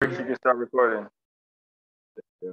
You can start recording. Yeah.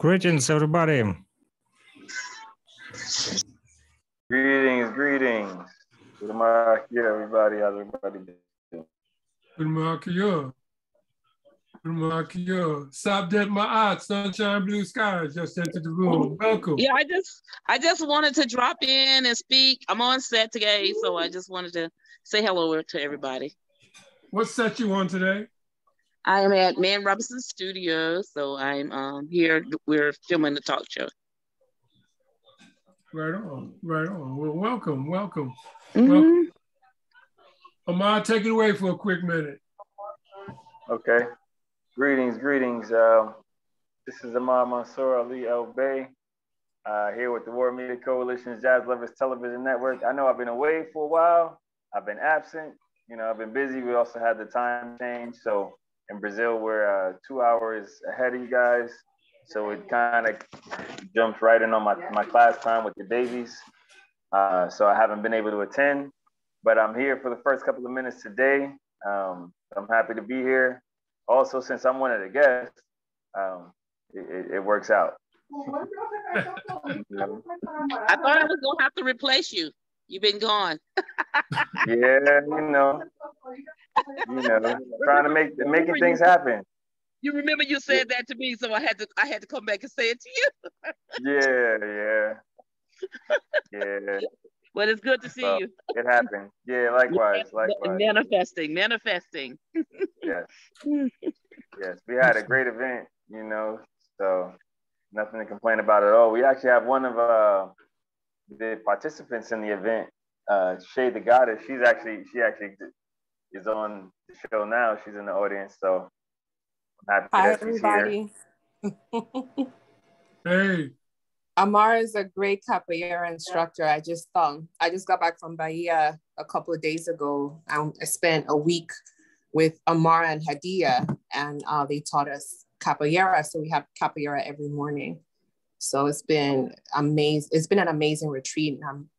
Greetings, everybody. Greetings, greetings. Good morning, everybody. How's everybody doing? Good morning. Good morning. Stop dead my eyes. Sunshine, blue skies just entered the room. Welcome. Yeah, I just wanted to drop in and speak. I'm on set today, so I just wanted to say hello to everybody. What set you on today? I am at Man Robinson Studio, so I'm here. We're filming the talk show. Right on, right on. Well, welcome. Mm-hmm. Welcome. Amar, take it away for a quick minute. Okay. Greetings. This is Amar Mansour Ali El Bey, here with the World Media Coalition's Jazz Lovers Television Network. I know I've been away for a while. I've been absent. You know, I've been busy. We also had the time change. So in Brazil, we're 2 hours ahead of you guys. So it kind of jumps right in on my class time with the babies. So I haven't been able to attend, but I'm here for the first couple of minutes today. I'm happy to be here. Also, since I'm one of the guests, it works out. I thought I was gonna have to replace you. You've been gone. Yeah, you know, trying to making things happen. You remember you said that to me, so I had to come back and say it to you. Yeah. But it's good to see you. It happened. Yeah, likewise. Manifesting. Yes. We had a great event, so nothing to complain about at all. We actually have one of the participants in the event, Shay the Goddess. She actually is on the show now. She's in the audience, so I'm happy Hi, that she's everybody. Here. Hey. Amar is a great capoeira instructor. I just got back from Bahia a couple of days ago. I spent a week with Amar and Hadia, and they taught us capoeira. So we have capoeira every morning. So it's been amazing. It's been an amazing retreat, and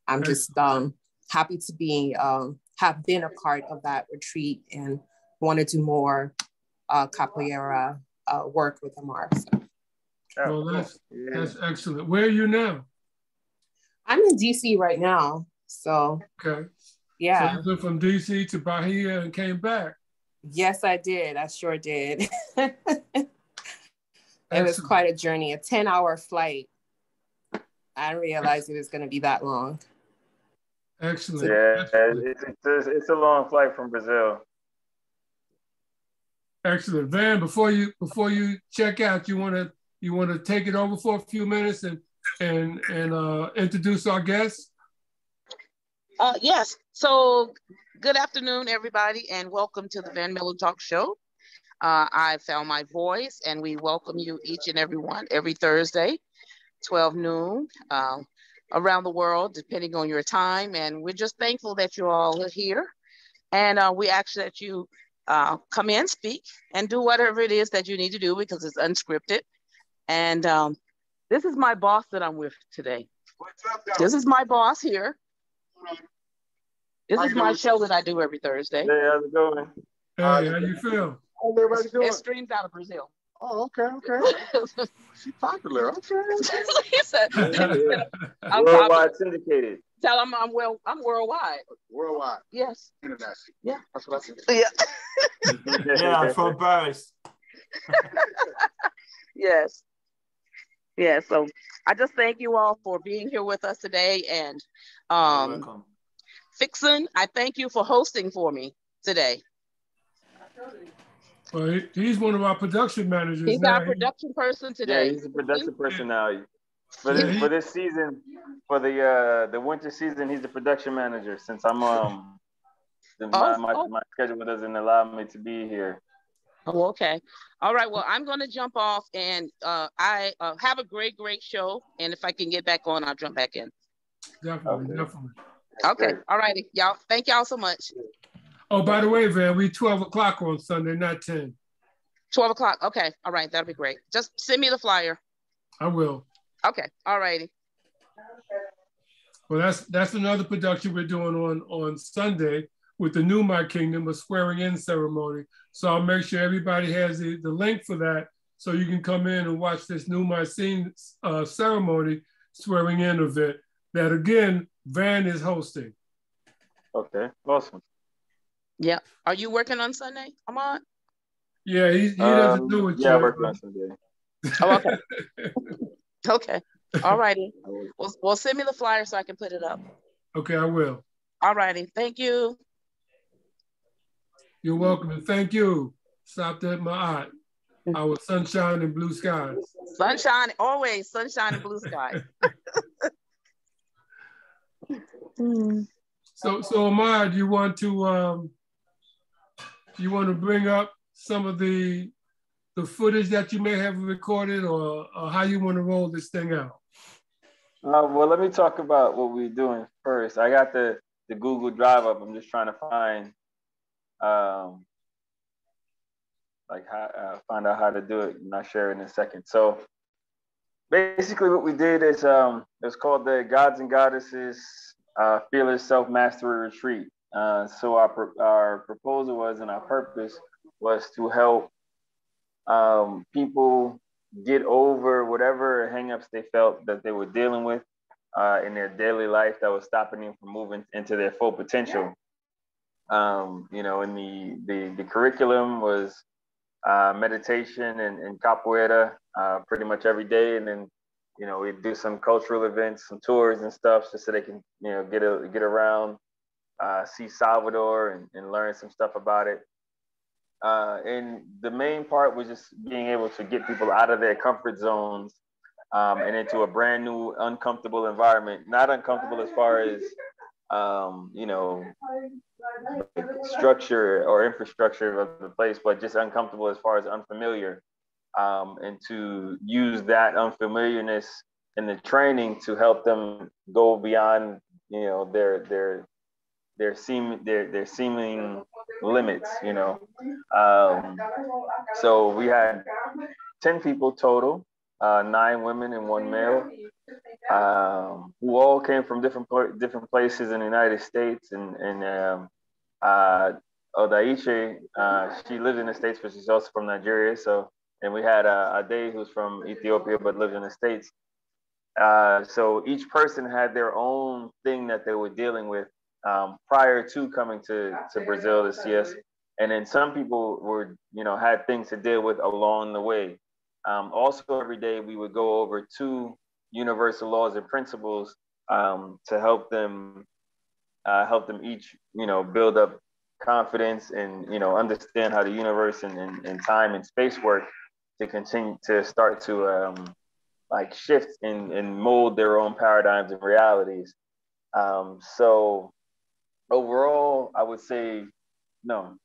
I'm just happy to be have been a part of that retreat and want to do more capoeira work with Amar. So. Well, that's excellent. Where are you now? I'm in DC right now. So okay. Yeah. So you went from DC to Bahia and came back. Yes, I did. I sure did. It was quite a journey, a 10-hour flight. I didn't realize it was going to be that long. Excellent. Yeah, it's a long flight from Brazil. Excellent. Van, before you check out, you want to take it over for a few minutes and introduce our guests? Yes. So good afternoon, everybody, and welcome to the Van Miller Talk Show. I found my voice, and we welcome you each and every one every Thursday, 12 noon, around the world, depending on your time. And we're just thankful that you all are here. And we ask that you come in, speak, and do whatever it is that you need to do because it's unscripted. And this is my boss that I'm with today. This is my boss here. This is my show that I do every Thursday. Hey, how's it going? Hey, how you feel? How's everybody doing? It streams out of Brazil. Oh, okay. She's popular. Okay. He said, I'm worldwide syndicated. Tell him I'm worldwide. Worldwide. Yes. International. Yeah. That's what I said. Yeah. Yeah, I'm from Paris. Yes. Yeah. So I just thank you all for being here with us today. And welcome. Fixin, I thank you for hosting for me today. Well, he's one of our production managers. He's our production person today. Yeah, he's a production person now. For this season, for the winter season, he's the production manager. Since I'm my schedule doesn't allow me to be here. Oh, okay. All right. Well, I'm going to jump off, and I have a great show. And if I can get back on, I'll jump back in. Definitely. Okay. All righty, y'all. Thank y'all so much. Oh, by the way, Van, we 12 o'clock on Sunday, not 10. 12 o'clock. Okay. All right. That'll be great. Just send me the flyer. I will. Okay. All righty. Well, that's another production we're doing on Sunday with the New My Kingdom, a swearing in ceremony. So I'll make sure everybody has the link for that so you can come in and watch this New My Scene ceremony swearing in event. that again, Van is hosting. Okay, awesome. Yeah. Are you working on Sunday, Ahmad? Yeah, he doesn't do it yeah, yet. I work on Sunday. Oh, okay. Okay. All righty. Well, send me the flyer so I can put it up. Okay, I will. All righty. Thank you. You're welcome, and thank you. Stopped at my aunt. Our sunshine and blue skies. Sunshine, always sunshine and blue skies. So Ahmad, you want to bring up some of the footage that you may have recorded, or how you want to roll this thing out? Well, let me talk about what we're doing first. I got the Google Drive up. I'm just trying to find find out how to do it, and I'll share it in a second. So basically what we did is it's called the Gods and Goddesses Fearless Self-Mastery Retreat. So our proposal was, and our purpose was to help people get over whatever hangups they felt that they were dealing with in their daily life that was stopping them from moving into their full potential. And the curriculum was meditation and capoeira pretty much every day, and then we do some cultural events, some tours and stuff, just so they can get around, see Salvador and learn some stuff about it. And the main part was just being able to get people out of their comfort zones and into a brand new uncomfortable environment. Not uncomfortable as far as structure or infrastructure of the place, but just uncomfortable as far as unfamiliar, and to use that unfamiliarness in the training to help them go beyond their seeming limits. So we had 10 people total, 9 women and 1 male, who all came from different places in the United States. And Odaiche, she lives in the States, but she's also from Nigeria. So, and we had Ade, who's from Ethiopia but lives in the States. So each person had their own thing that they were dealing with prior to coming to Brazil to see us. And then some people were, had things to deal with along the way. Also, every day we would go over 2 universal laws and principles to help them each, build up confidence and, understand how the universe and time and space work, to continue to start to shift and mold their own paradigms and realities. So overall, I would say, no,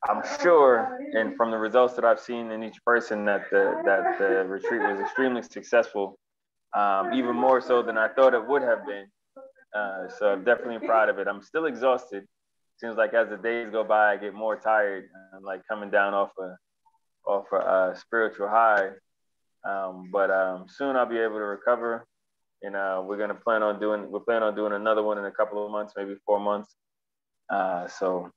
I'm sure, and from the results that I've seen in each person, that the retreat was extremely successful, even more so than I thought it would have been. So I'm definitely proud of it. I'm still exhausted. Seems like as the days go by, I get more tired. I'm like coming down off a spiritual high. But soon I'll be able to recover, and we're planning on doing another one in a couple of months, maybe 4 months. So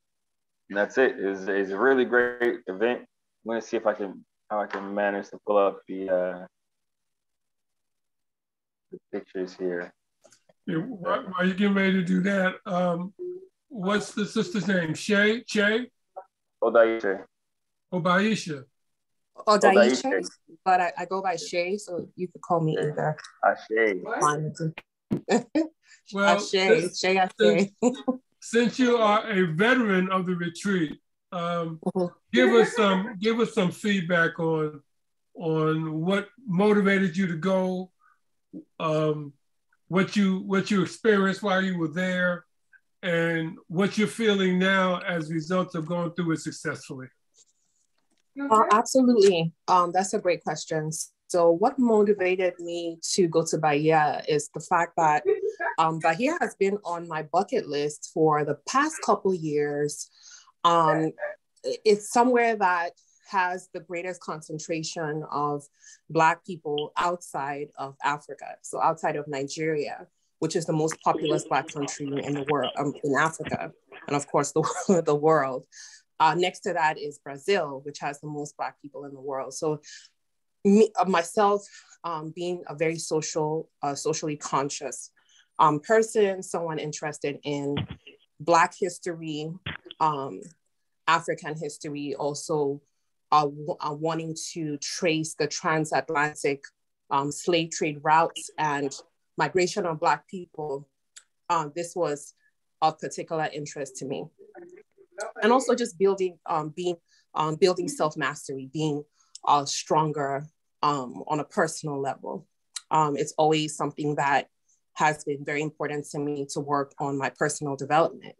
that's it. It's a really great event. I'm gonna see how I can manage to pull up the pictures here. Yeah, while you're getting ready to do that, what's the sister's name? Che? Odaiche. Obaisha. Odaiche, but I go by Shay, so you could call me either. Ashe. Well, Shay. Since you are a veteran of the retreat, give us some feedback on what motivated you to go, what you experienced while you were there, and what you're feeling now as a result of going through it successfully. Absolutely. That's a great question. So what motivated me to go to Bahia is the fact that Bahia has been on my bucket list for the past couple of years. It's somewhere that has the greatest concentration of Black people outside of Africa. So outside of Nigeria, which is the most populous Black country in the world, in Africa, and of course the world. Next to that is Brazil, which has the most Black people in the world. So myself, being a very socially conscious person, someone interested in Black history, African history, also wanting to trace the transatlantic slave trade routes and migration of Black people. This was of particular interest to me. And also just building self-mastery, being stronger on a personal level. It's always something that has been very important to me to work on my personal development.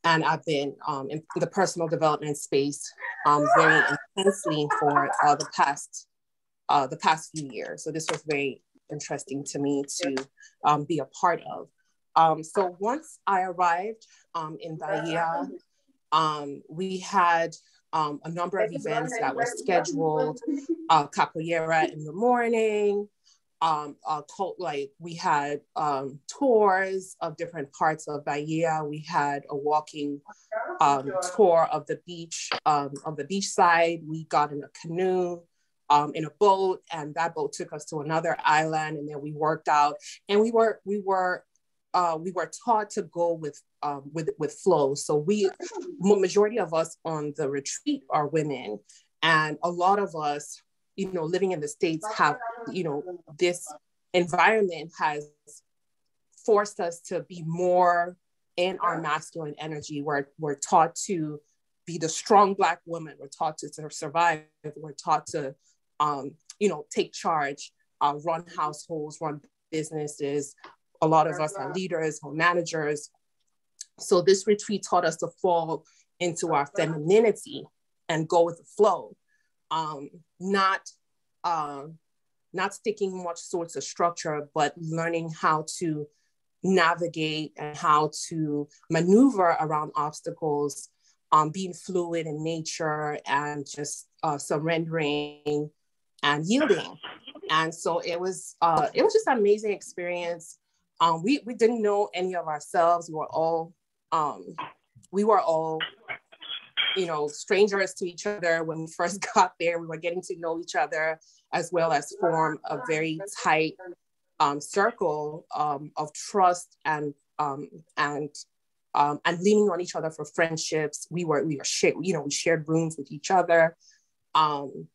And I've been in the personal development space very intensely for the past few years. So this was very interesting to me to be a part of. So once I arrived in Bahia, we had a number of events that were scheduled, capoeira in the morning, we had tours of different parts of Bahia. We had a walking tour of the beach side. We got in a canoe, in a boat, and that boat took us to another island, and then we worked out. And we were taught to go with flow. So majority of us on the retreat are women, and a lot of us, living in the States have, this environment has forced us to be more in our masculine energy. We're taught to be the strong Black woman. We're taught to survive. We're taught to, take charge, run households, run businesses. A lot of us are leaders or managers. So this retreat taught us to fall into our femininity and go with the flow. Not sticking much sorts of structure, but learning how to navigate and how to maneuver around obstacles, being fluid in nature, and just surrendering and yielding. And so it was just an amazing experience. We didn't know any of ourselves. We were all strangers to each other when we first got there. We were getting to know each other, as well as form a very tight circle of trust and leaning on each other for friendships. We shared rooms with each other.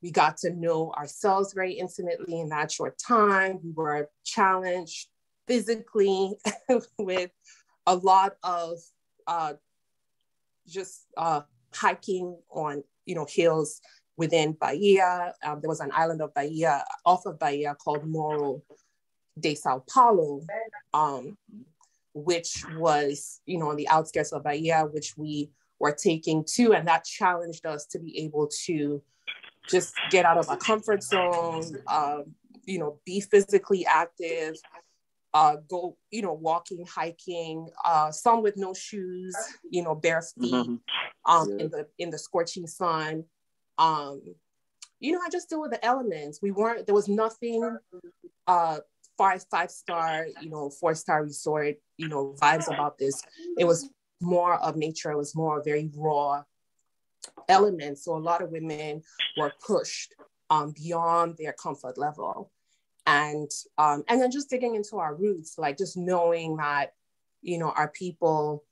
We got to know ourselves very intimately in that short time. We were challenged physically with a lot of hiking on hills within Bahia. There was an island of Bahia, off of Bahia, called Morro de Sao Paulo, which was on the outskirts of Bahia, which we were taking to, and that challenged us to be able to just get out of our comfort zone, be physically active, go, walking, hiking, some with no shoes, bare feet, in the scorching sun. I just deal with the elements. There was nothing, 5-star, 4-star resort, vibes about this. It was more of nature. It was more very raw elements. So a lot of women were pushed beyond their comfort level. And then just digging into our roots, like just knowing that, our people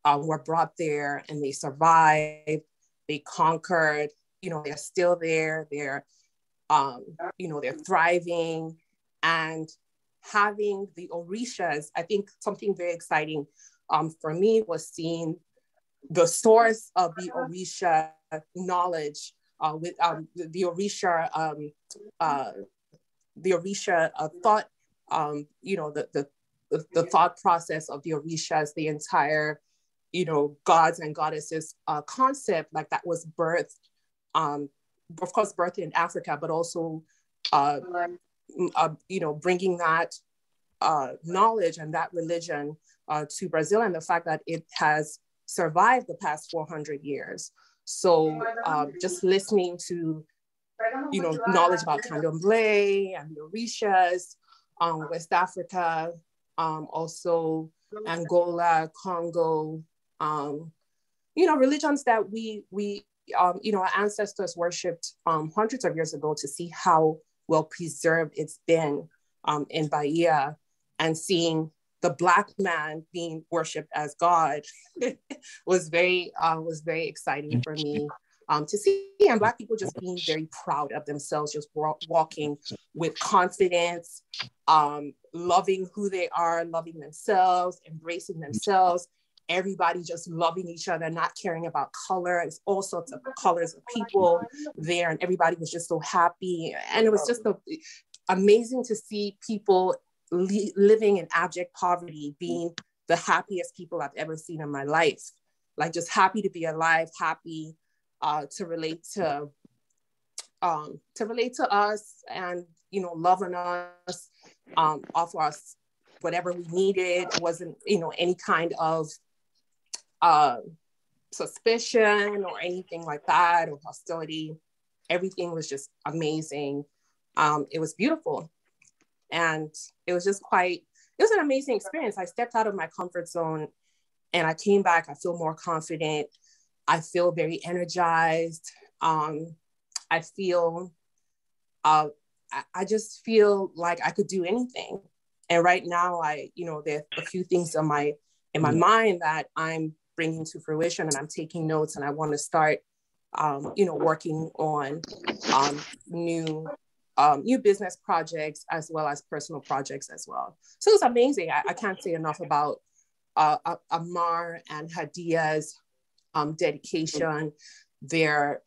were brought there and they survived, they conquered, they're still there, they're thriving. And having the Orishas, I think something very exciting for me was seeing the source of the Orisha knowledge with the Orisha thought, the thought process of the Orishas, the entire, gods and goddesses concept, like that was birthed, of course, birthed in Africa, but also, bringing that knowledge and that religion to Brazil, and the fact that it has survived the past 400 years. So just listening to, knowledge about Candomblé and the Orishas, West Africa, also Angola, Congo, religions that our ancestors worshipped hundreds of years ago, to see how well preserved it's been in Bahia, and seeing the Black man being worshipped as God was very exciting for me to see, and Black people just being very proud of themselves, just walking with confidence, loving who they are, loving themselves, embracing themselves. Everybody just loving each other, not caring about color. It's all sorts of colors of people there, and everybody was just so happy. And it was just amazing to see people living in abject poverty being the happiest people I've ever seen in my life. Like, just happy to be alive, happy to relate to us, and love on us, offer us whatever we needed. It wasn't any kind of suspicion or anything like that, or hostility. Everything was just amazing. It was beautiful, and it was an amazing experience. I stepped out of my comfort zone and I came back. I feel more confident. I feel very energized. I just feel like I could do anything. And right now, there are a few things in my mind that I'm bringing to fruition, and I'm taking notes, and I want to start, working on new business projects as well as personal projects as well. So it's amazing. I can't say enough about Amar and Hadia's dedication, their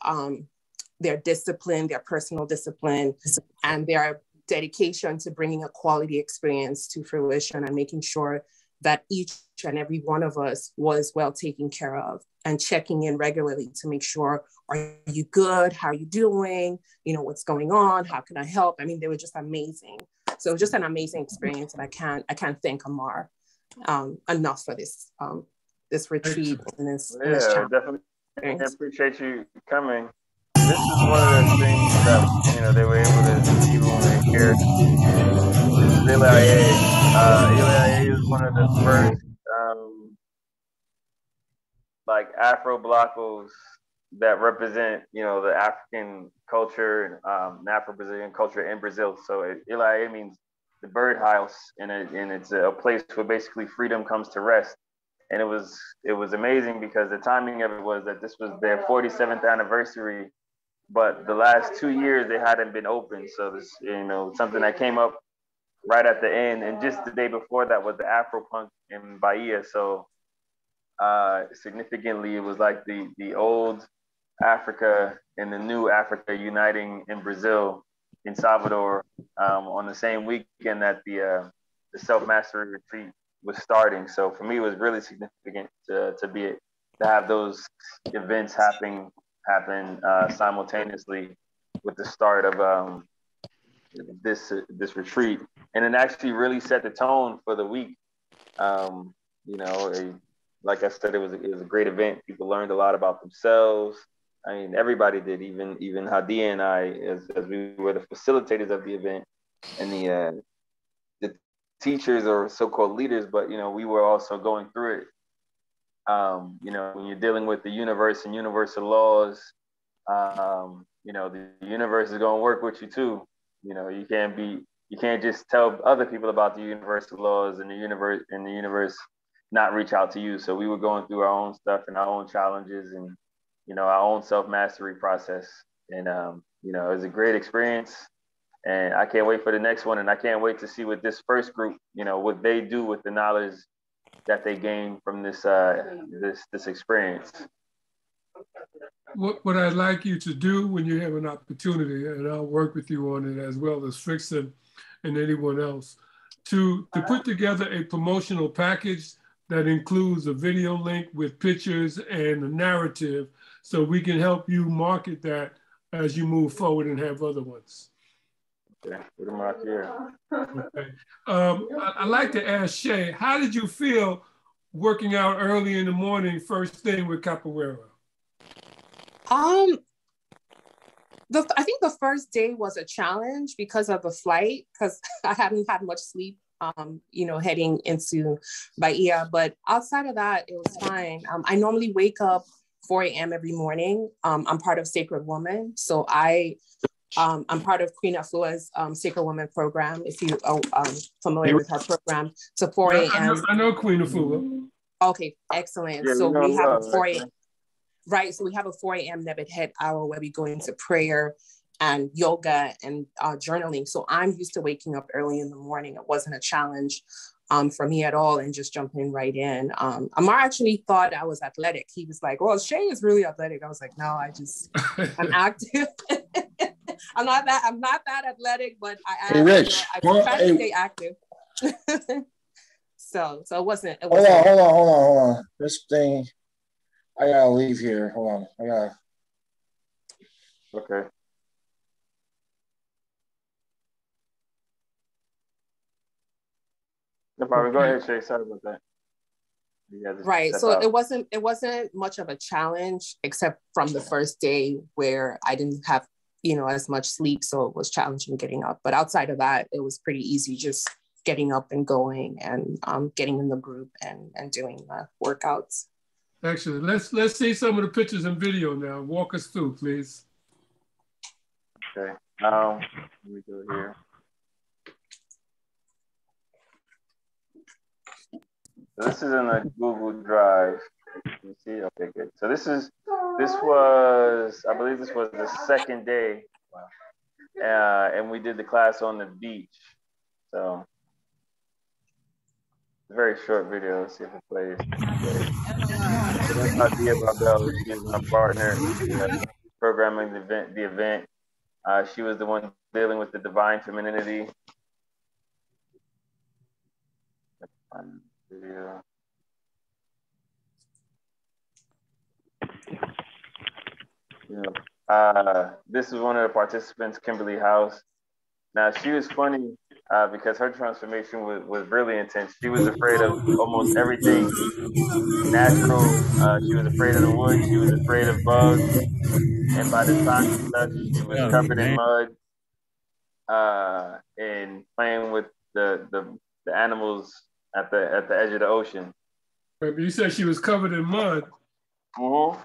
discipline, their personal discipline, and their dedication to bringing a quality experience to fruition and making sure that each and every one of us was well taken care of, and checking in regularly to make sure, are you good? How are you doing? What's going on? How can I help? I mean, they were just amazing. So it was just an amazing experience, and I can't thank Amar enough for this retreat and this challenge. Definitely. I appreciate you coming. This is one of the things that they were able to even when they hear. This is Elias. Elias is one of the first Afro Blacos that represent the African culture and Afro-Brazilian culture in Brazil. So Elias means the bird house, and it's a place where basically freedom comes to rest. And it was amazing because the timing of it was that this was their 47th anniversary, but the last 2 years they hadn't been open. So this, something that came up right at the end, and just the day before that was the Afro Punk in Bahia. So significantly, it was like the old Africa and the new Africa uniting in Brazil, in Salvador, on the same weekend that the self-mastery retreat was starting. So for me, it was really significant to have those events happen simultaneously with the start of this retreat, and it actually really set the tone for the week. Like I said, it was a great event. People learned a lot about themselves. I mean, everybody did, even Hadia and I, as we were the facilitators of the event, and the teachers or so-called leaders, but we were also going through it. When you're dealing with the universe and universal laws, the universe is going to work with you too. You can't just tell other people about the universal laws and the universe not reach out to you. So we were going through our own stuff and our own challenges and our own self-mastery process. And it was a great experience. And I can't wait for the next one. And I can't wait to see what this first group, what they do with the knowledge that they gain from this this experience. What I'd like you to do when you have an opportunity, and I'll work with you on it as well as Frickson and anyone else, to put together a promotional package that includes a video link with pictures and a narrative, so we can help you market that as you move forward and have other ones. Okay, put them out here. Okay. I'd like to ask Shay, how did you feel working out early in the morning, first thing with capoeira? I think the first day was a challenge because of the flight, because I hadn't had much sleep, heading into Bahia. But outside of that, it was fine. I normally wake up 4 a.m. every morning. I'm part of Sacred Woman. So I I'm part of Queen Afua's Sacred Women program, if you are familiar with her program. So 4 a.m. I know Queen Afua. Okay, excellent. Yeah, so we have a 4 a.m. Right, so we have a 4 a.m. Nebuchadnezzar hour where we go into prayer and yoga and journaling. So I'm used to waking up early in the morning. It wasn't a challenge for me at all, and just jumping right in. Amar actually thought I was athletic. He was like, well, Shay is really athletic. I was like, no, I'm active. I'm not that athletic, but I am. Rich, I try to stay active. so it wasn't. Hold on. This thing, I gotta leave here. Hold on. Okay. No problem. Go ahead, Shay. Sorry about that. Right. So it wasn't much of a challenge, except from the first day where I didn't have, as much sleep. So it was challenging getting up. But outside of that, it was pretty easy, just getting up and going and getting in the group and doing the workouts. Excellent. Let's see some of the pictures and video now. Walk us through, please. Okay. Let me go here. So this is in a Google Drive. You see? Okay, good. So I believe this was the second day. And we did the class on the beach. So very short video. Let's see if it plays. So that's Nadia Babel. She's my partner, programming the event. She was the one dealing with the divine femininity. Video. This is one of the participants, Kimberly House. Now she was funny because her transformation was really intense. She was afraid of almost everything natural. She was afraid of the woods. She was afraid of bugs. And by the time she left, she was covered in mud and playing with the animals at the edge of the ocean. You said she was covered in mud. Mm-hmm.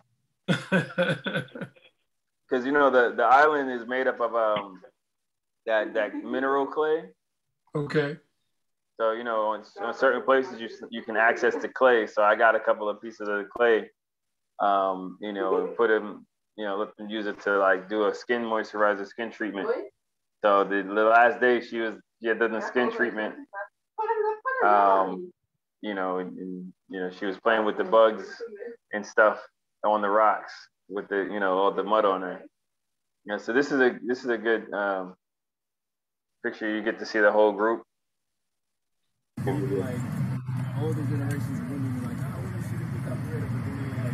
Because the island is made up of that mineral clay. Okay. So in certain places you can access the clay. So I got a couple of pieces of the clay, and put them, let them use it to do a skin moisturizer, skin treatment. So the last day she had done the skin treatment. She was playing with the bugs and stuff on the rocks with the all the mud on her. So this is a good picture. You get to see the whole group. Like older generations of women were like, I want to become creative, but then they were like,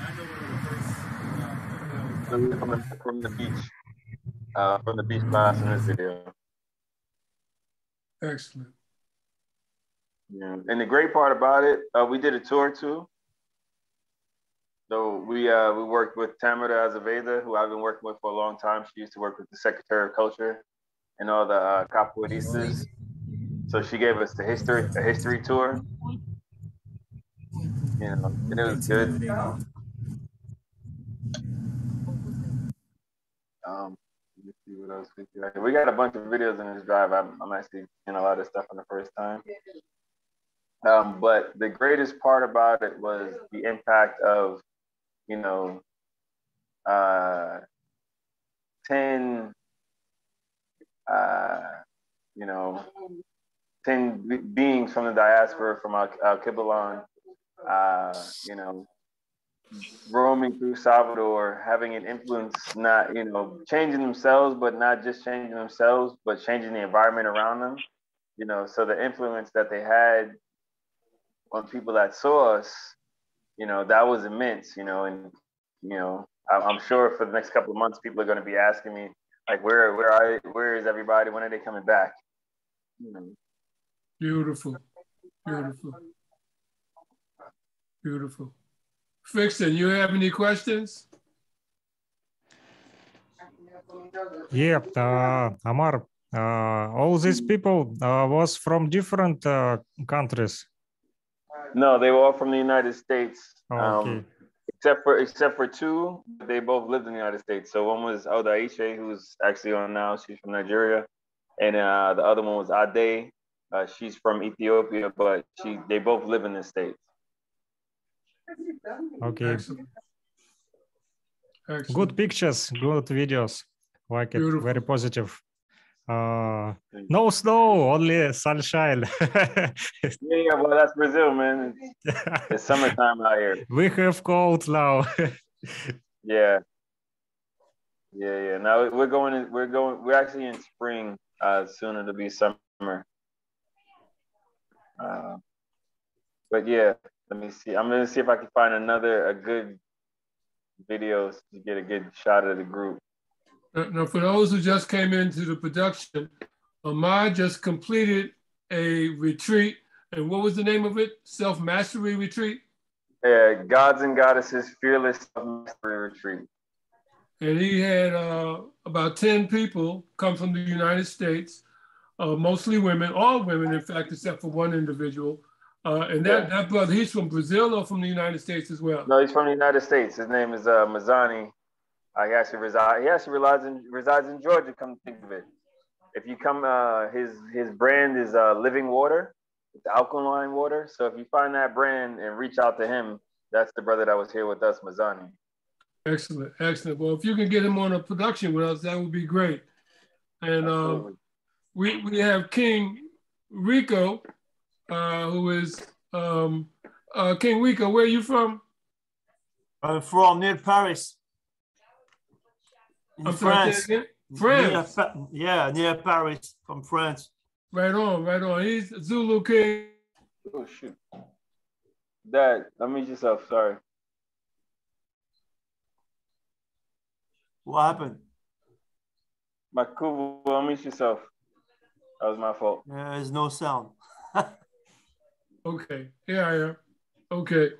I know one of the first from the beach class in this video. Excellent. Yeah, and the great part about it, we did a tour too. So we worked with Tamara Azevedo, who I've been working with for a long time. She used to work with the Secretary of Culture and all the capoeiristas. So she gave us a history tour. And it was good. Let me see what else we got. We got a bunch of videos in this drive. I'm actually seeing a lot of stuff for the first time. But the greatest part about it was the impact of 10 beings from the diaspora from Al-Kibalan, roaming through Salvador, having an influence, not, changing themselves, but not just changing themselves, but changing the environment around them. So the influence that they had on people that saw us, that was immense, and, I'm sure for the next couple of months, people are going to be asking me, like, where is everybody? When are they coming back? Beautiful. Fixin', you have any questions? Yeah, Amar, all these people was from different countries. No, they were all from the United States. Okay. except for two, they both lived in the United States. So one was Oda Aisha, who's actually on now. She's from Nigeria, and the other one was Ade. She's from Ethiopia, but they both live in the States. Okay. Excellent. Excellent. Good pictures, good videos. Like it, Beautiful. very positive. No snow, only sunshine. Yeah, well, that's Brazil, man. It's summertime out here. We have cold now. Yeah. Now we're actually in spring. Soon it'll be summer. But yeah, let me see. I'm gonna see if I can find a good video to get a good shot of the group. Now, for those who just came into the production, Ahmad just completed a retreat. And what was the name of it? Self-Mastery Retreat? Yeah, Gods and Goddesses Fearless Self-Mastery Retreat. And he had about 10 people come from the United States, mostly women, all women, in fact, except for one individual. And that brother, he's from Brazil or from the United States as well? No, he's from the United States. His name is Mazani. He actually resides in Georgia, come to think of it. If you come, his brand is Living Water. It's alkaline water. So if you find that brand and reach out to him, that's the brother that was here with us, Mazani. Excellent, excellent. Well, if you can get him on a production with us, that would be great. And we have King Rico, who is King Rico. Where are you from? I'm from near Paris. In France. France. Near Paris, from France. Right on, right on. He's Zulu King. Oh shoot. Dad, unmute yourself, sorry. What happened? Makubu, unmute yourself. That was my fault. There's no sound. Okay, here I am. Okay.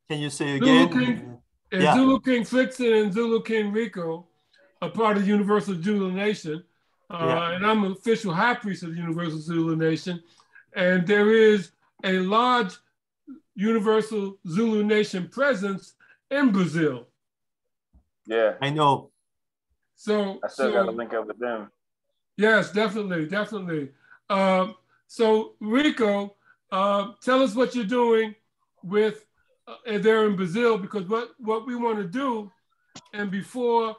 Can you say again? Zulu King Flixen and Zulu King Rico are part of the Universal Zulu Nation. And I'm an official high priest of the Universal Zulu Nation. And there is a large Universal Zulu Nation presence in Brazil. Yeah. I know. So I still got to link up with them. Yes, definitely, definitely. So Rico, tell us what you're doing with there in Brazil, because what we want to do, and before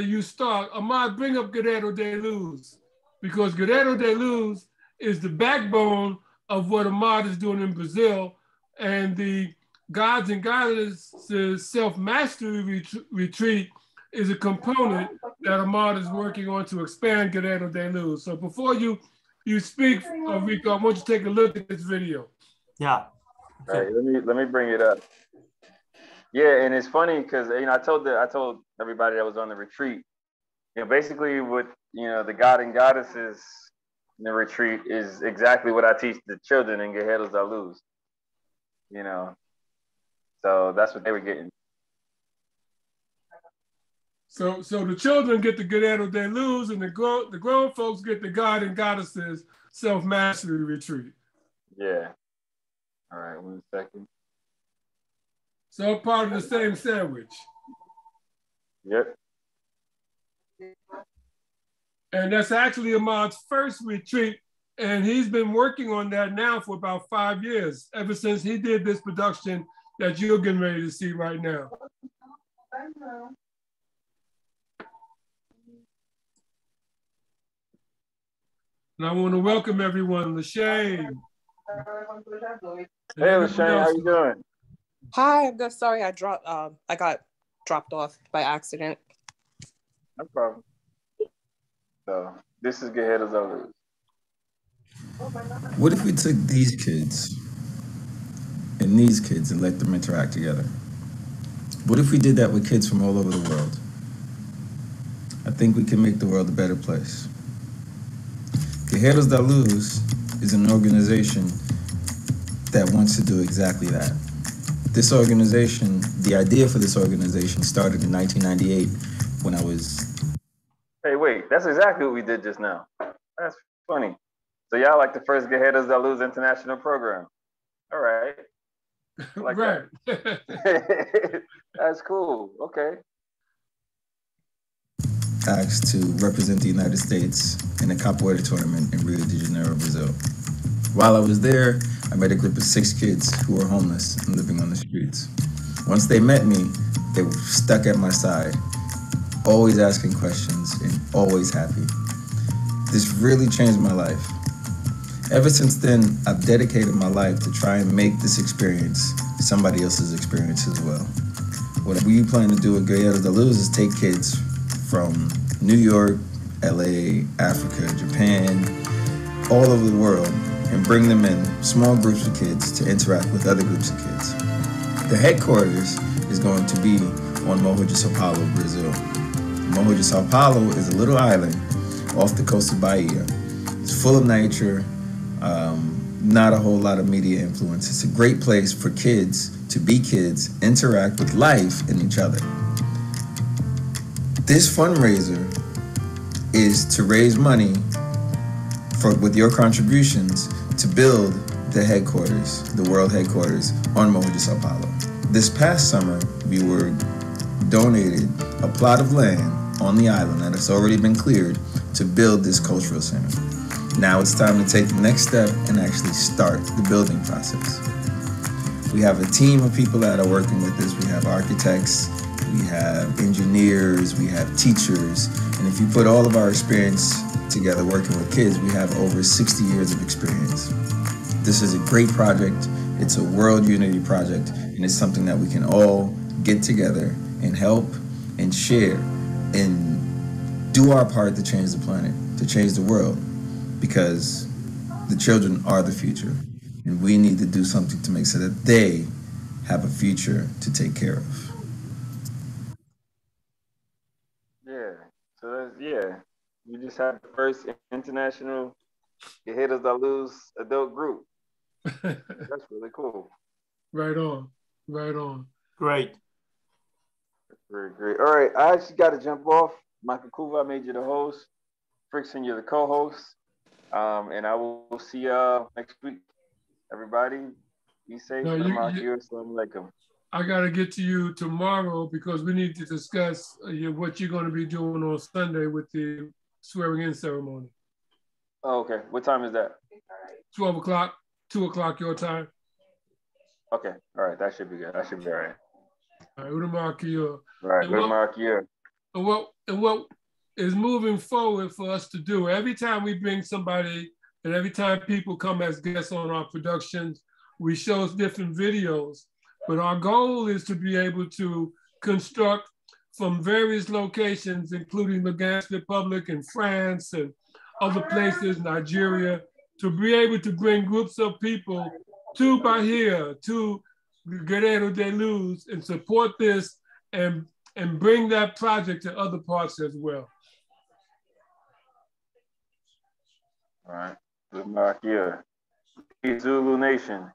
you start, Ahmad, bring up Guerreiro de Luz, because Guerreiro de Luz is the backbone of what Ahmad is doing in Brazil, and the Gods and Goddesses Self-Mastery Retreat is a component that Ahmad is working on to expand Guerreiro de Luz. So before you speak, Rico, I want you to take a look at this video. Yeah. Okay. All right, let me bring it up. Yeah, and it's funny because I told everybody that was on the retreat, basically what the God and Goddesses in the retreat is exactly what I teach the children in Quejeros Luz. So that's what they were getting. So the children get the Guerreiro de Luz, and the grown folks get the God and Goddesses Self-Mastery Retreat. Yeah. All right, 1 second. So part of the same sandwich. Yep. And that's actually Ahmad's first retreat, and he's been working on that now for about 5 years, ever since he did this production that you're getting ready to see right now. And I want to welcome everyone, Lashane. Hey, Lashane, how you doing? Hi, I'm good. Sorry, I got dropped off by accident. No problem. So this is Quejeros Luz. What if we took these kids and these kids and let them interact together? What if we did that with kids from all over the world? I think we can make the world a better place. Quejeros Luz is an organization that wants to do exactly that. This organization, the idea for this organization started in 1998 when I was... Hey, wait, that's exactly what we did just now. That's funny. So y'all like the first Quejeros Luz international program. All right. Like right. That. That's cool. Okay. Asked to represent the United States in a capoeira tournament in Rio de Janeiro, Brazil. While I was there, I met a group of 6 kids who were homeless and living on the streets. Once they met me, they were stuck at my side, always asking questions and always happy. This really changed my life. Ever since then, I've dedicated my life to try and make this experience somebody else's experience as well. What we plan to do at Quejeros Luz is take kids from New York, LA, Africa, Japan, all over the world, and bring them in small groups of kids to interact with other groups of kids. The headquarters is going to be on Morro de Sao Paulo, Brazil. Morro de Sao Paulo is a little island off the coast of Bahia. It's full of nature, not a whole lot of media influence. It's a great place for kids to be kids, interact with life and each other. This fundraiser is to raise money with your contributions to build the headquarters, the world headquarters on Morro de Sao Paulo. This past summer, we were donated a plot of land on the island that has already been cleared to build this cultural center. Now it's time to take the next step and actually start the building process. We have a team of people that are working with this. We have architects, we have engineers, we have teachers, and if you put all of our experience together working with kids, we have over 60 years of experience. This is a great project. It's a world unity project, and it's something that we can all get together and help and share and do our part to change the planet, to change the world, because the children are the future, and we need to do something to make sure that they have a future to take care of. Yeah. So that's, yeah. We just had the first international Quejeros Luz adult group. That's really cool. Right on. Right on. Great. Great, great. All right, I actually got to jump off. Michael Kuva, I made you the host. Frickson, you're the co-host. And I will see y'all next week. Everybody, be safe. Assalamu alaikum. I got to get to you tomorrow because we need to discuss what you're going to be doing on Sunday with the swearing-in ceremony. Oh, okay. What time is that? 12 o'clock, 2 o'clock your time. Okay. All right. That should be good. That should be all right. All right. All right. And what is moving forward for us to do, every time we bring somebody and every time people come as guests on our productions, we show different videos. But our goal is to be able to construct from various locations, including the Ghana Republic and France and other places, Nigeria, to be able to bring groups of people to Bahia, to Quejeros Luz, and support this and bring that project to other parts as well. All right. Good luck here. Peace, Zulu Nation.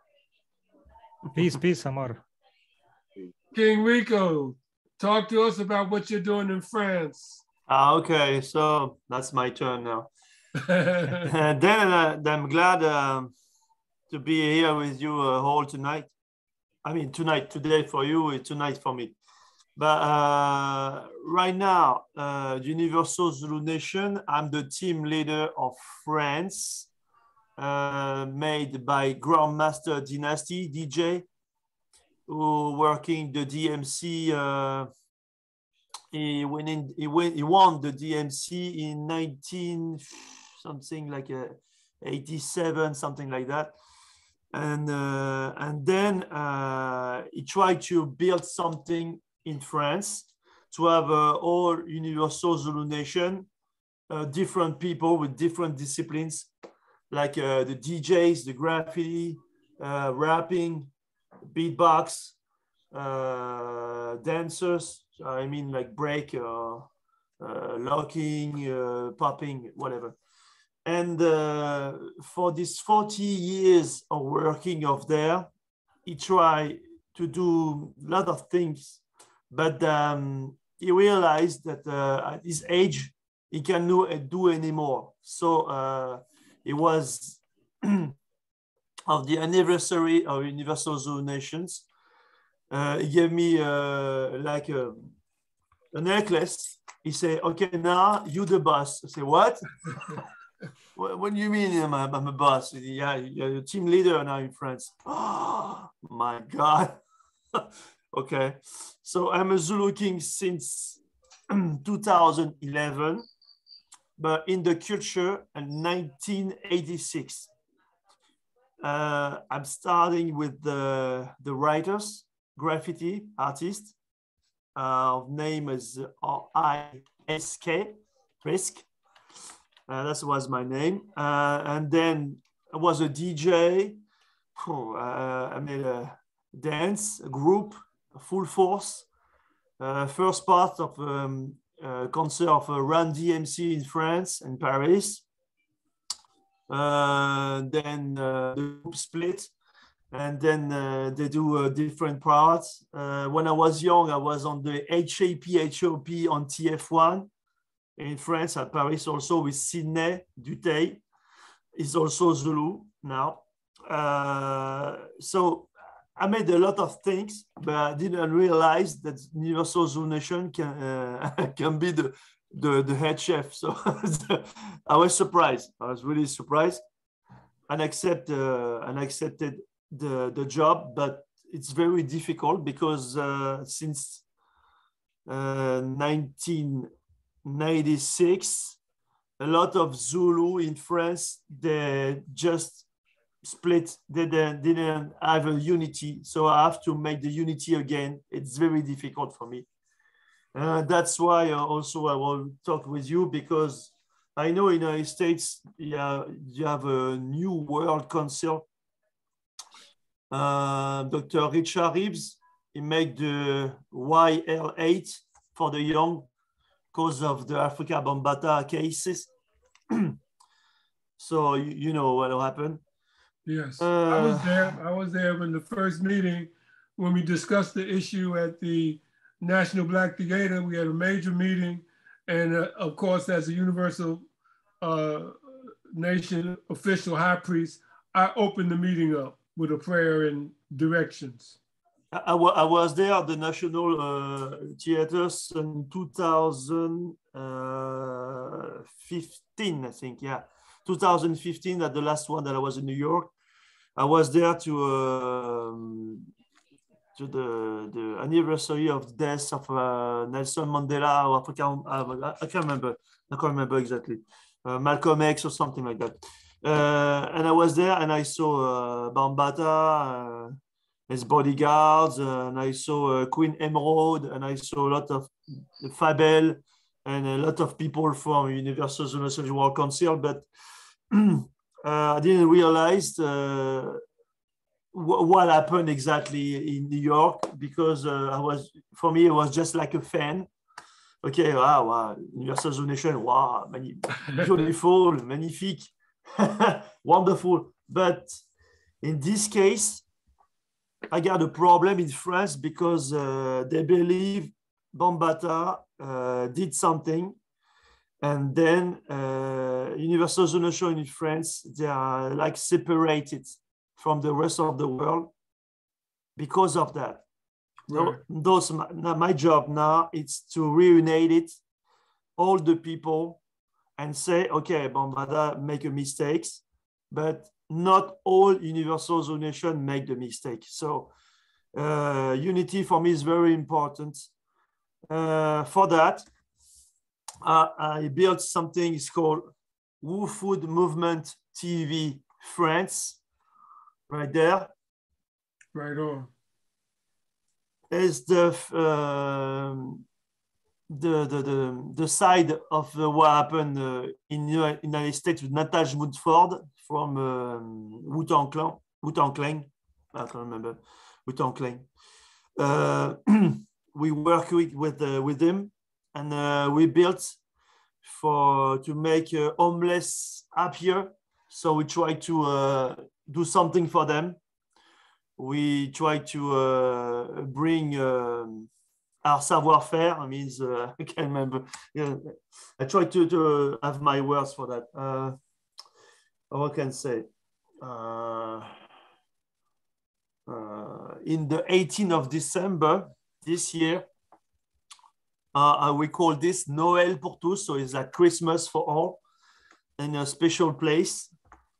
Peace, Amor. King Rico, talk to us about what you're doing in France. Okay, so that's my turn now. And then I'm glad to be here with you all tonight. I mean, today for you, it's tonight for me. But right now, Universal Zulu Nation, I'm the team leader of France, made by Grandmaster Dynasty, DJ, who working the DMC. He won the DMC in 19 something like 87, something like that. And then he tried to build something in France to have all Universal Zulu Nation, different people with different disciplines, like the DJs, the graffiti, rapping, beatbox, dancers, I mean like break, locking, popping, whatever. And for these 40 years of working of there, he tried to do a lot of things, but he realized that at his age, he cannot do anymore. So he was of the anniversary of Universal Zulu Nations. He gave me like a necklace. He said, okay, now you the boss. I say, what? What do you mean I'm a boss? Yeah, you're a team leader now in France. Oh, my God. Okay. So I'm a Zulu King since 2011, but in the culture in 1986. I'm starting with the writers, graffiti artist. Name is R-I-S-K, Risk. That was my name. And then I was a DJ. I made a dance group, full force. First part of a concert of Run DMC in France, in Paris. Then the group split, and then they do different parts. When I was young, I was on the HOP on TF1 in France, at Paris, also with Sydney Dutey. He's also Zulu now. So I made a lot of things, but I didn't realize that Universal Zulu Nation can be the head chef. So I was surprised. I was really surprised and accepted the job, but it's very difficult because since 1996, a lot of Zulu in France, they just split. They didn't have a unity. So I have to make the unity again. It's very difficult for me. That's why also I will talk with you, because I know in the United States, you have a new world council. Dr. Richard Reeves, he made the YL8 for the young because of the Africa Bambata cases. So you know what will happen. Yes, I was there. I was there in the first meeting when we discussed the issue at the National Black Theater. We had a major meeting, and of course, as a Universal Nation official high priest, I opened the meeting up with a prayer and directions. I was there at the National Theaters in 2015, I think. Yeah, 2015, at the last one that I was in New York. I was there to the anniversary of the death of Nelson Mandela, or I can't remember exactly. Malcolm X or something like that. And I was there and I saw Bambata, his bodyguards, and I saw Queen Emerald, and I saw a lot of Fabel and a lot of people from Universal Zulu World Council, but I didn't realize what happened exactly in New York, because for me, it was just like a fan. Okay, wow, Universal Zulu Nation, wow, beautiful, magnifique, wonderful. But in this case, I got a problem in France because they believe Bambata did something, and then Universal Zulu Nation in France, they are like separated from the rest of the world because of that. Right. My job now is to reunite it, all the people, and say, okay, Bambata make a mistakes, but not all Universal Zulu Nation make the mistake. So unity for me is very important. For that, I built something. It's called Wu Food Movement TV France, right there. Right on. Is the side of what happened in the United States with Natasha Woodford from Wu-Tang Clan. I can't remember. Wu-Tang Clan. We work with him, and we built to make homeless happier. So we try to do something for them. We try to bring our savoir-faire. I mean, I can't remember. Yeah, I try to have my words for that. What can I say? in the 18th of December this year. We call this Noël pour tous, so it's like Christmas for all. In a special place,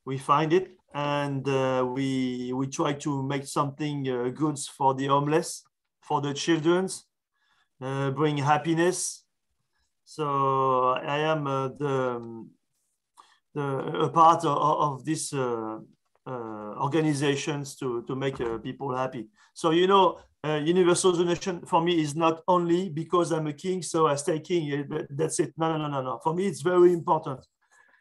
we find it, and we try to make something good for the homeless, for the children, bring happiness. So I am a part of this organizations to make people happy. So, you know, universal donation for me is not only because I'm a king, so I stay king, that's it. No. For me, it's very important.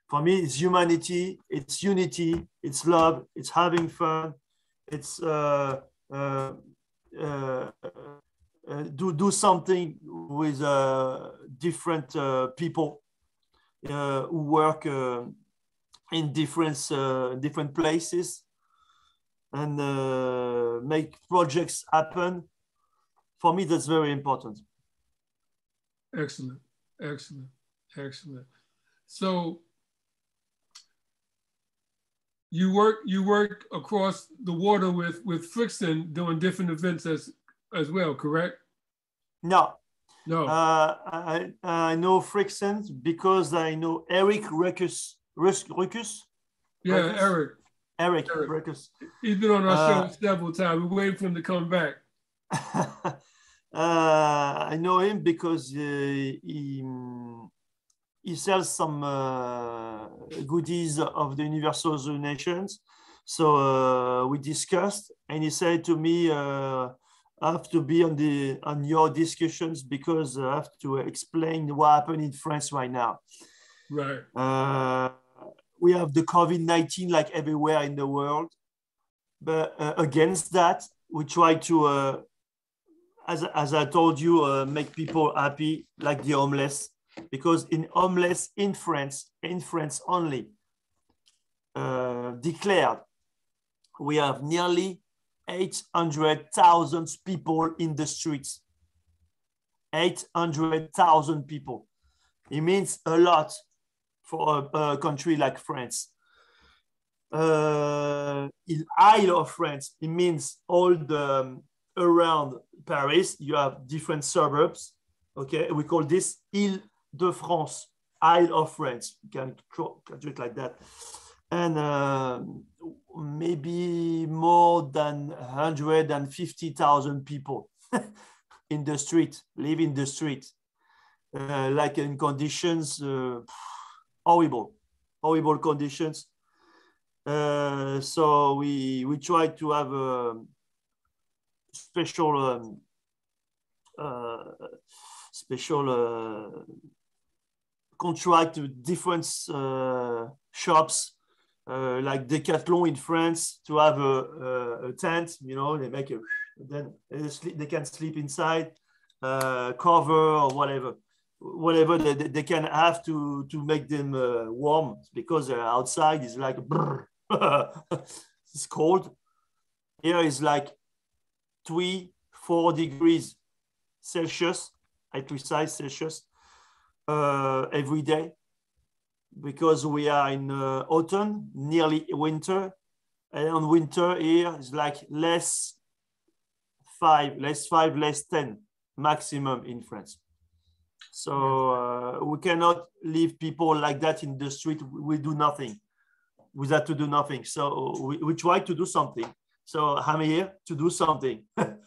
For me, it's humanity, it's unity, it's love, it's having fun, it's do something with different people who work in different places, and make projects happen. For me, that's very important. Excellent. So you work across the water with Frickson doing different events as well, correct? No. I know Frickson because I know Eric Ruckus. Yeah, Eric Ruckus. He's been on our show several times. We're waiting for him to come back. I know him because he sells some goodies of the Universal Nations. So we discussed, and he said to me, I have to be on your discussions because I have to explain what happened in France right now. Right. We have the COVID-19 like everywhere in the world, but against that, we try to, as I told you, make people happy, like the homeless, because in France only, declared, we have nearly 800,000 people in the streets. 800,000 people. It means a lot for a country like France. In Isle of France, it means all the around Paris, you have different suburbs. Okay, we call this Ile de France, Isle of France. You can do it like that. And maybe more than 150,000 people in the street, live in the street, like in conditions, horrible conditions. So we try to have a special contract with different shops, like Decathlon in France, to have a tent. You know, they make then they can sleep inside, cover or whatever they can have to make them warm, because outside is like it's cold. Here is like 3-4 degrees Celsius, I precise Celsius, every day, because we are in autumn, nearly winter, and on winter here is like less 5, less 10 maximum in France. So we cannot leave people like that in the street. We do nothing. We have to do nothing. So we try to do something. So I'm here to do something. But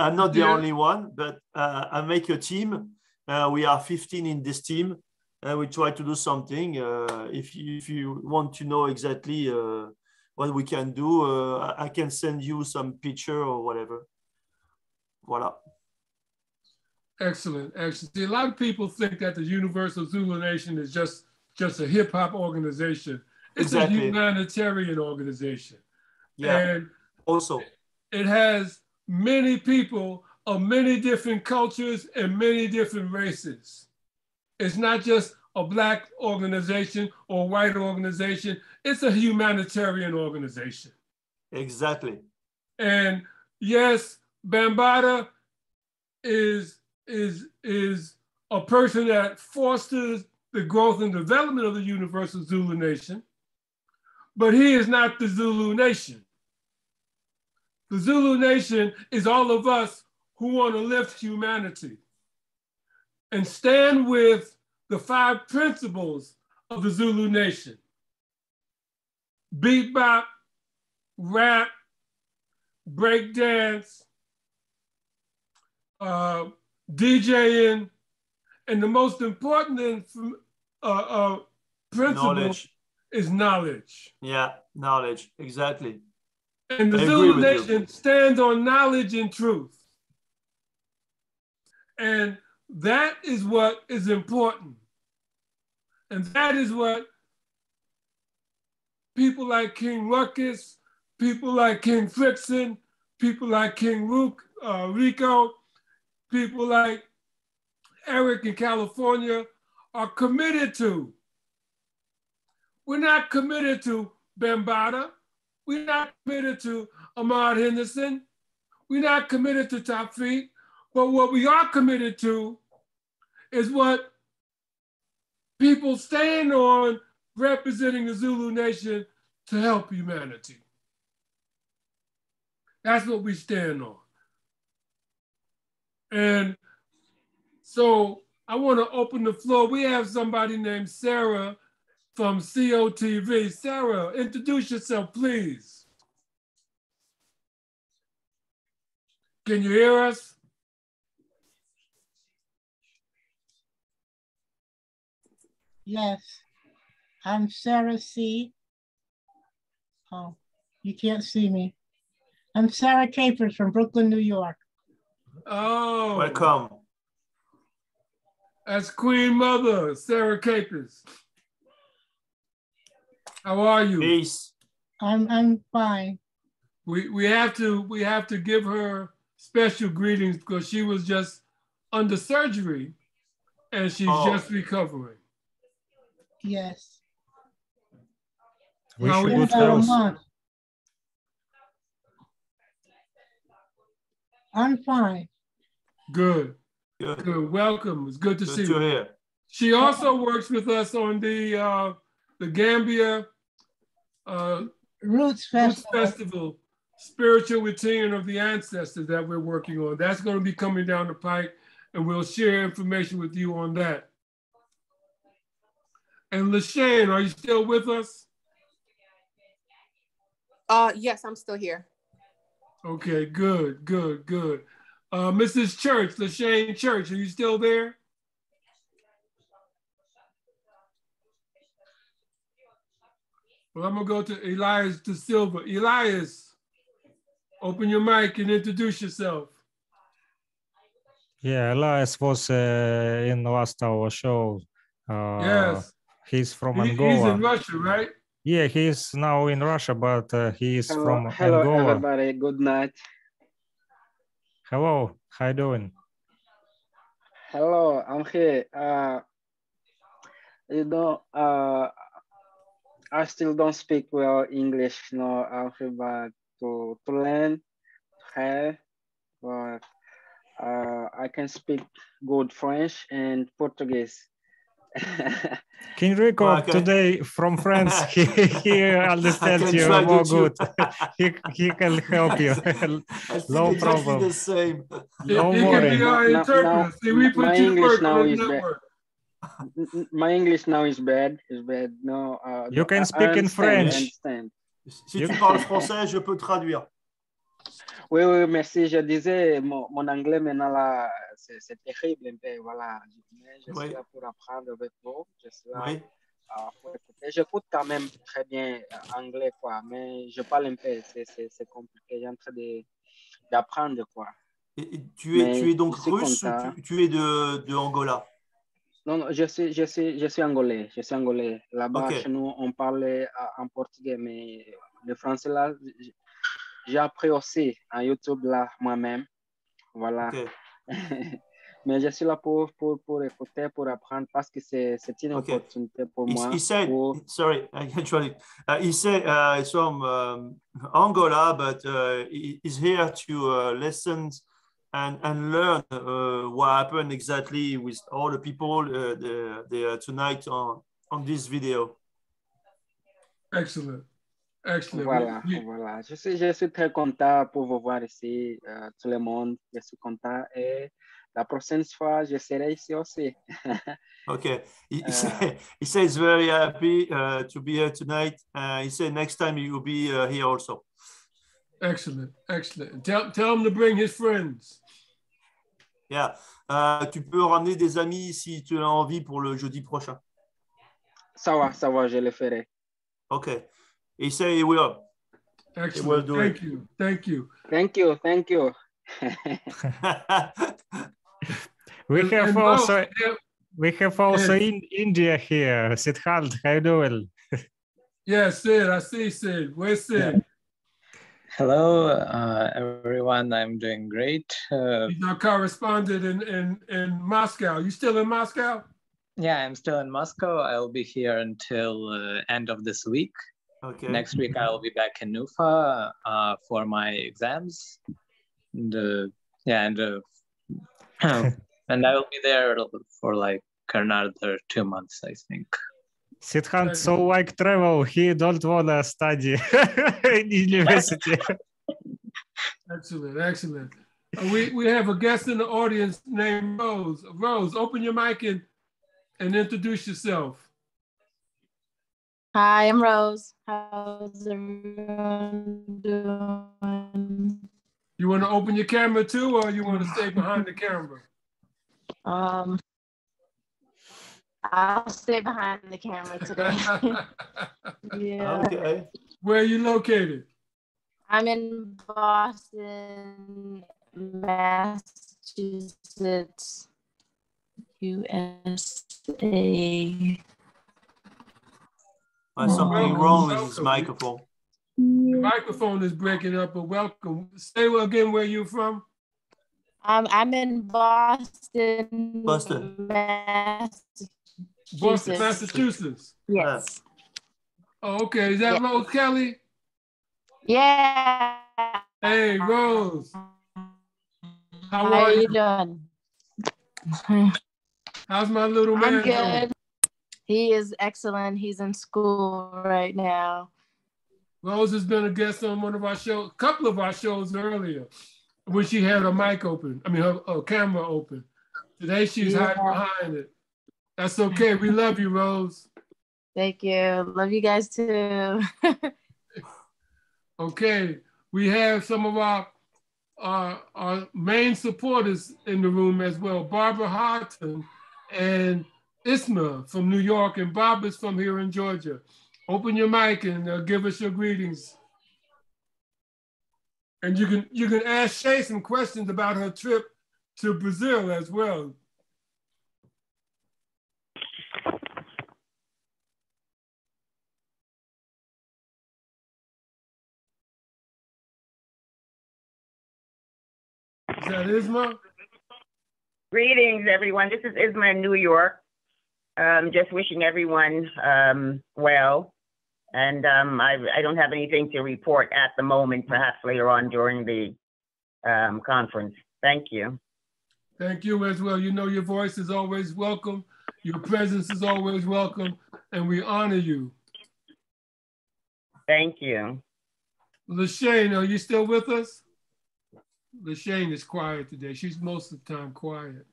I'm not the only one, but I make a team. We are 15 in this team, and we try to do something. If you want to know exactly what we can do, I can send you some picture or whatever. Voila. Excellent. See, a lot of people think that the Universal Zulu Nation is just a hip hop organization. It's a humanitarian organization. Yeah. And also, it has many people of many different cultures and many different races. It's not just a Black organization or a white organization. It's a humanitarian organization. Exactly. And yes, Bambaataa is a person that fosters the growth and development of the Universal Zulu Nation, but he is not the Zulu Nation. The Zulu Nation is all of us who want to lift humanity and stand with the 5 principles of the Zulu Nation: bebop, rap, breakdance, DJing, and the most important principle is knowledge. Yeah, knowledge, exactly. And the Zulu Nation stands on knowledge and truth. And that is what is important. And that is what people like King Ruckus, people like King Flixen, people like King Rico, people like Eric in California are committed to. We're not committed to Bambaataa. We're not committed to Ahmad Henderson. We're not committed to Tafiq. But what we are committed to is what people stand on, representing the Zulu Nation to help humanity. That's what we stand on. And so I want to open the floor. We have somebody named Sarah from COTV. Sarah, introduce yourself, please. Can you hear us? Yes, I'm Sarah C. Oh, you can't see me. I'm Sarah Capers from Brooklyn, New York. Oh. Welcome. That's Queen Mother, Sarah Capers. How are you? Peace. I'm fine. We have to give her special greetings because she was just under surgery and she's just recovering. Yes. Wish you good health. I'm fine. Good. Good. Welcome. It's good to see you. Here. She also works with us on the Gambia Roots Festival, spiritual return of the ancestors that we're working on. That's going to be coming down the pike, and we'll share information with you on that. And LaShane, are you still with us? Yes, I'm still here. Okay, good, good, good. Mrs. Church, LaShane Church, are you still there? Well, I'm gonna go to Elias de Silva. Elias, open your mic and introduce yourself. Yeah, Elias was in last our show. Yes. He's from Angola. He's in Russia, right? Yeah, he's now in Russia, but he is from Hello, Angola. Everybody. Good night. Hello, how you doing? Hello, I'm here. I still don't speak well English. No, I'm here but to learn, but I can speak good French and Portuguese. King Rico today from France, he understands you more good. he can help you. No problem. The same. Don't worry. My English now is bad. My English now is bad. No, you can speak in French. Si tu parles français, je peux traduire. Oui, oui, merci. Je disais, mon anglais maintenant là, c'est terrible un peu, voilà. Mais je suis là pour apprendre avec vous. Je suis là pour écouter. J'écoute quand même très bien anglais, quoi, mais je parle un peu, c'est compliqué. J'ai en train d'apprendre, quoi. Et tu es donc russe ou tu es de Angola? Non, je suis angolais. Je suis angolais. Là-bas, chez nous, on parle en portugais, mais le français là, j'ai appris aussi en YouTube là moi-même. Voilà. Mais je suis là pour écouter, pour apprendre parce que c'est une opportunité pour moi. He said, sorry, I can try it. He said it's from Angola, but he's here to listen and learn what happened exactly with all the people tonight on this video. Excellent. Excellent. Voilà. Je suis très content pour vous voir ici, tout le monde. Je suis content et la prochaine fois, je serai ici aussi. Okay. He says very happy to be here tonight. He said next time he will be here also. Excellent, excellent. Tell him to bring his friends. Yeah. Tu peux ramener des amis si tu as envie pour le jeudi prochain. Ça va, je le ferai. Okay. He said he will. Excellent. He will do Thank it. you. Thank you. Thank you. Thank you. We have also in India here. Siddharth, how you doing? Yes, Sid. I see Sid. Where's Sid? Yeah. Hello, everyone. I'm doing great. He's our correspondent in Moscow. You still in Moscow? Yeah, I'm still in Moscow. I'll be here until end of this week. Okay. Next week, I'll be back in Nufa for my exams. And and I will be there for like another 2 months, I think. Siddharth so like travel, he don't wanna study in university. Excellent, excellent. We have a guest in the audience named Rose. Rose, open your mic and introduce yourself. Hi, I'm Rose. How's everyone doing? You want to open your camera too, or you want to stay behind the camera? I'll stay behind the camera today. Yeah. Okay. Where are you located? I'm in Boston, Massachusetts, USA. Something wrong with his microphone. The microphone is breaking up, but welcome. Say again where you're from. I'm in Boston. Boston, Massachusetts. Yes. Oh, okay. Is that Rose Kelly? Yeah. Hey, Rose. How How are you doing? How's my little man I'm good. doing? He is excellent. He's in school right now. Rose has been a guest on one of our shows, a couple of our shows earlier, when she had her mic open. I mean, her camera open. Today she's hiding behind it. That's okay. We love you, Rose. Thank you. Love you guys too. Okay, we have some of our main supporters in the room as well. Barbara Harton and Isma from New York, and Bob is from here in Georgia. Open your mic and give us your greetings. And you can ask Shay some questions about her trip to Brazil as well. Is that Isma? Greetings, everyone. This is Isma in New York. Just wishing everyone well. And I don't have anything to report at the moment, perhaps later on during the conference. Thank you. Thank you as well. You know your voice is always welcome. Your presence is always welcome, and we honor you. Thank you. LaShane, are you still with us? LaShane is quiet today. She's most of the time quiet.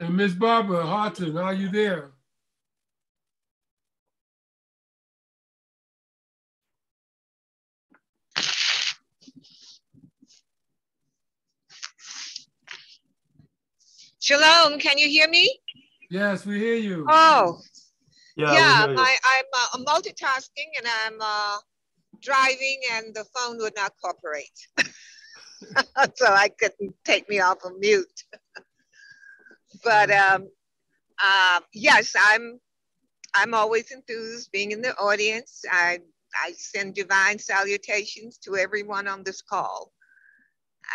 And Miss Barbara Harton, are you there? Shalom, can you hear me? Yes, we hear you. Oh, yeah. I'm multitasking and I'm driving and the phone would not cooperate. So I couldn't take me off of mute. But yes, I'm always enthused being in the audience. I send divine salutations to everyone on this call.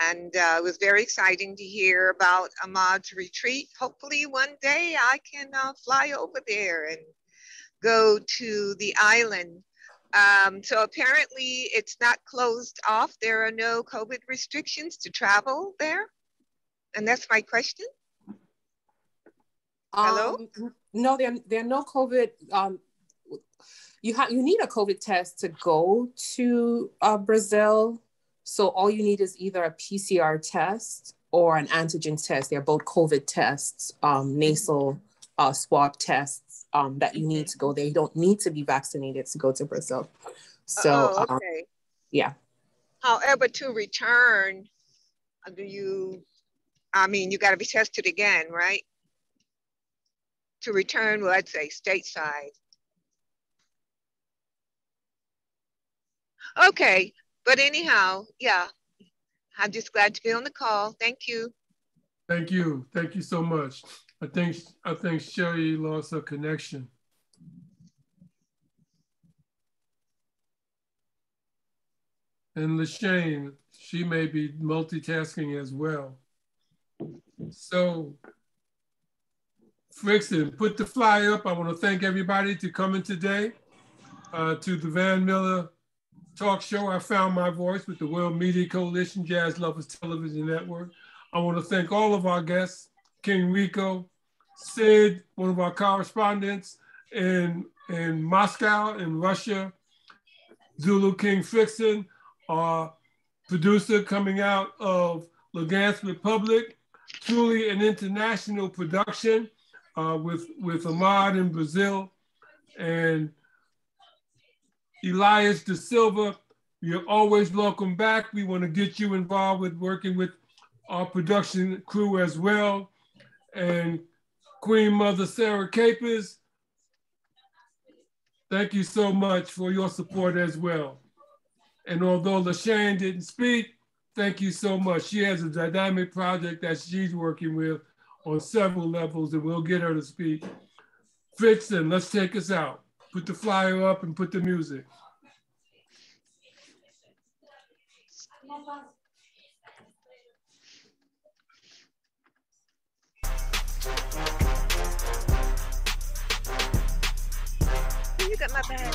And it was very exciting to hear about Ahmad's retreat. Hopefully one day I can fly over there and go to the island. So apparently it's not closed off. There are no COVID restrictions to travel there. And that's my question. Hello? No, there are no COVID. You need a COVID test to go to Brazil. So all you need is either a PCR test or an antigen test. They're both COVID tests, nasal swab tests that you need to go there. You don't need to be vaccinated to go to Brazil. So, okay. Yeah. However, to return, you got to be tested again, right? To return, well, let's say stateside. Okay, but anyhow, yeah, I'm just glad to be on the call. Thank you. Thank you. Thank you so much. I think Sherry lost her connection. And Lashane, she may be multitasking as well. So, Frickson, put the flyer up. I want to thank everybody to coming today to the Van Miller Talk Show. I Found My Voice with the World Media Coalition, Jazz Lovers Television Network. I want to thank all of our guests, King Rico, Sid, one of our correspondents in Moscow, in Russia, Zulu King Frickson, our producer coming out of Lugansk Republic, truly an international production with Ahmad in Brazil, and Elias da Silva. You're always welcome back. We want to get you involved with working with our production crew as well. And Queen Mother Sarah Capers, thank you so much for your support as well. And although LaShane didn't speak, thank you so much. She has a dynamic project that she's working with on several levels, and we'll get her to speak. Frickson, let's take us out. Put the flyer up and put the music. You got my bag.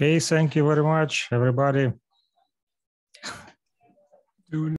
Okay, thank you very much, everybody.